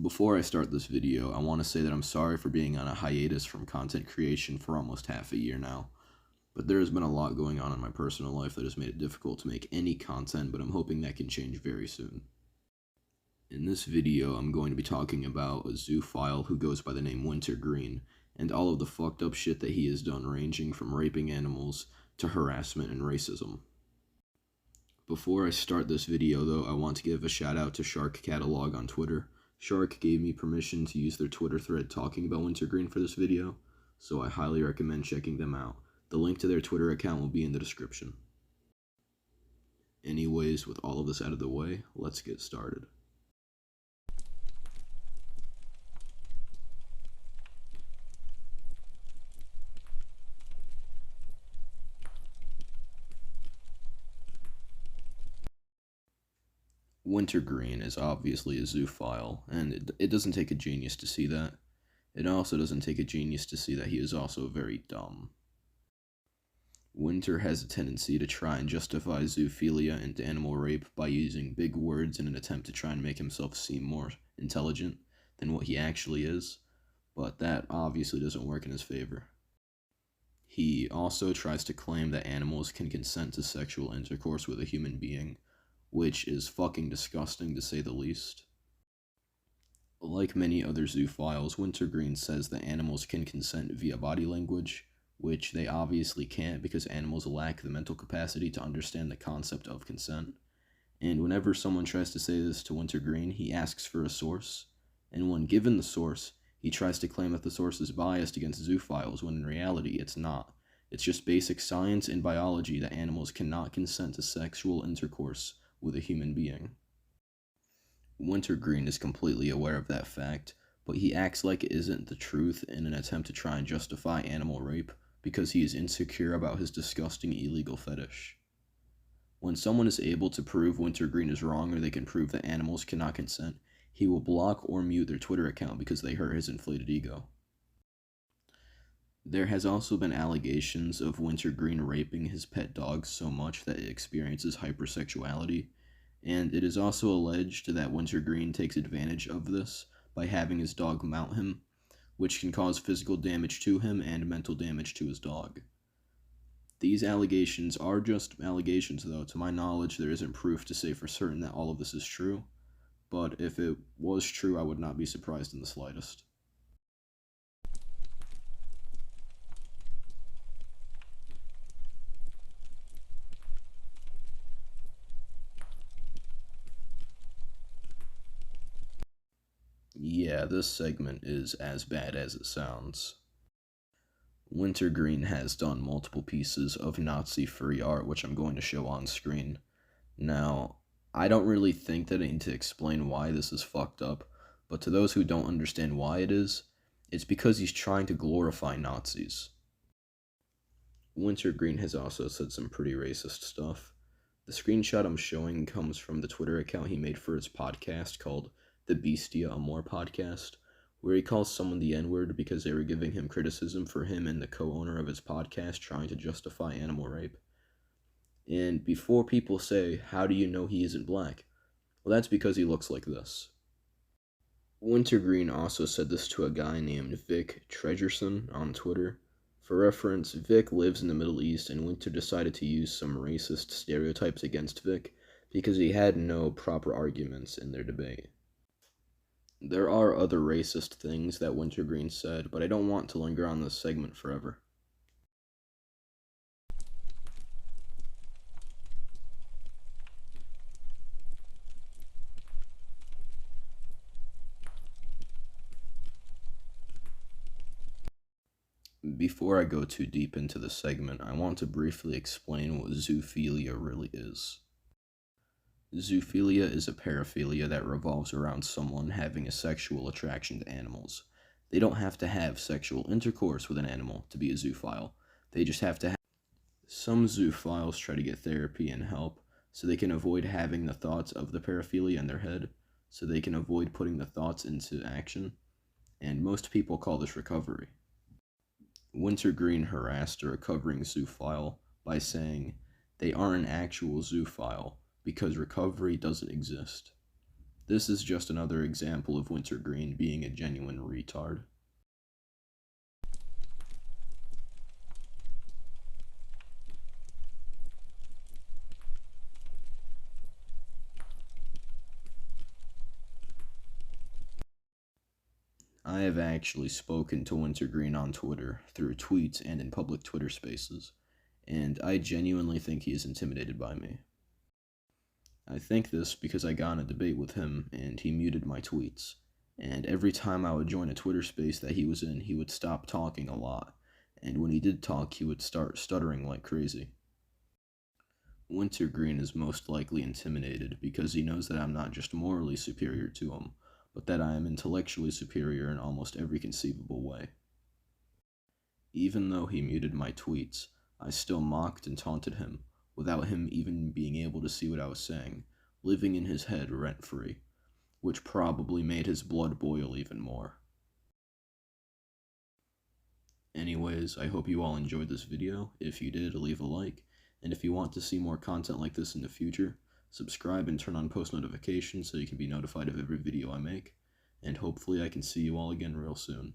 Before I start this video, I want to say that I'm sorry for being on a hiatus from content creation for almost half a year now, but there has been a lot going on in my personal life that has made it difficult to make any content, but I'm hoping that can change very soon. In this video, I'm going to be talking about a zoophile who goes by the name Wintergreen, and all of the fucked up shit that he has done, ranging from raping animals to harassment and racism. Before I start this video though, I want to give a shout out to Shark Catalog on Twitter. Shark gave me permission to use their Twitter thread talking about Wintergreen for this video, so I highly recommend checking them out. The link to their Twitter account will be in the description. Anyways, with all of this out of the way, let's get started. Wintergreen is obviously a zoophile, and it doesn't take a genius to see that. It also doesn't take a genius to see that he is also very dumb. Winter has a tendency to try and justify zoophilia and animal rape by using big words in an attempt to try and make himself seem more intelligent than what he actually is, but that obviously doesn't work in his favor. He also tries to claim that animals can consent to sexual intercourse with a human being, which is fucking disgusting to say the least. Like many other zoophiles, Wintergreen says that animals can consent via body language, which they obviously can't because animals lack the mental capacity to understand the concept of consent. And whenever someone tries to say this to Wintergreen, he asks for a source, and when given the source, he tries to claim that the source is biased against zoophiles when in reality it's not. It's just basic science and biology that animals cannot consent to sexual intercourse with a human being. Wintergreen is completely aware of that fact, but he acts like it isn't the truth in an attempt to try and justify animal rape because he is insecure about his disgusting illegal fetish. When someone is able to prove Wintergreen is wrong or they can prove that animals cannot consent, he will block or mute their Twitter account because they hurt his inflated ego. There has also been allegations of Wintergreen raping his pet dog so much that it experiences hypersexuality, and it is also alleged that Wintergreen takes advantage of this by having his dog mount him, which can cause physical damage to him and mental damage to his dog. These allegations are just allegations though. To my knowledge, there isn't proof to say for certain that all of this is true, but if it was true, I would not be surprised in the slightest. Yeah, this segment is as bad as it sounds. Wintergreen has done multiple pieces of Nazi furry art, which I'm going to show on screen. Now, I don't really think that I need to explain why this is fucked up, but to those who don't understand why it is, it's because he's trying to glorify Nazis. Wintergreen has also said some pretty racist stuff. The screenshot I'm showing comes from the Twitter account he made for his podcast called the Bestia Amor podcast, where he calls someone the N-word because they were giving him criticism for him and the co-owner of his podcast trying to justify animal rape. And before people say, how do you know he isn't black? Well, that's because he looks like this. Wintergreen also said this to a guy named Vic Treasurson on Twitter. For reference, Vic lives in the Middle East, and Winter decided to use some racist stereotypes against Vic because he had no proper arguments in their debate. There are other racist things that Wintergreen said, but I don't want to linger on this segment forever. Before I go too deep into the segment, I want to briefly explain what zoophilia really is. Zoophilia is a paraphilia that revolves around someone having a sexual attraction to animals. They don't have to have sexual intercourse with an animal to be a zoophile. They just have to have. Some zoophiles try to get therapy and help so they can avoid having the thoughts of the paraphilia in their head, so they can avoid putting the thoughts into action, and most people call this recovery. Wintergreen harassed a recovering zoophile by saying they are an actual zoophile because recovery doesn't exist. This is just another example of Wintergreen being a genuine retard. I have actually spoken to Wintergreen on Twitter, through tweets and in public Twitter spaces, and I genuinely think he is intimidated by me. I think this because I got in a debate with him and he muted my tweets, and every time I would join a Twitter space that he was in, he would stop talking a lot, and when he did talk, he would start stuttering like crazy. Wintergreen is most likely intimidated because he knows that I'm not just morally superior to him, but that I am intellectually superior in almost every conceivable way. Even though he muted my tweets, I still mocked and taunted him, without him even being able to see what I was saying, living in his head rent-free, which probably made his blood boil even more. Anyways, I hope you all enjoyed this video. If you did, leave a like, and if you want to see more content like this in the future, subscribe and turn on post notifications so you can be notified of every video I make, and hopefully I can see you all again real soon.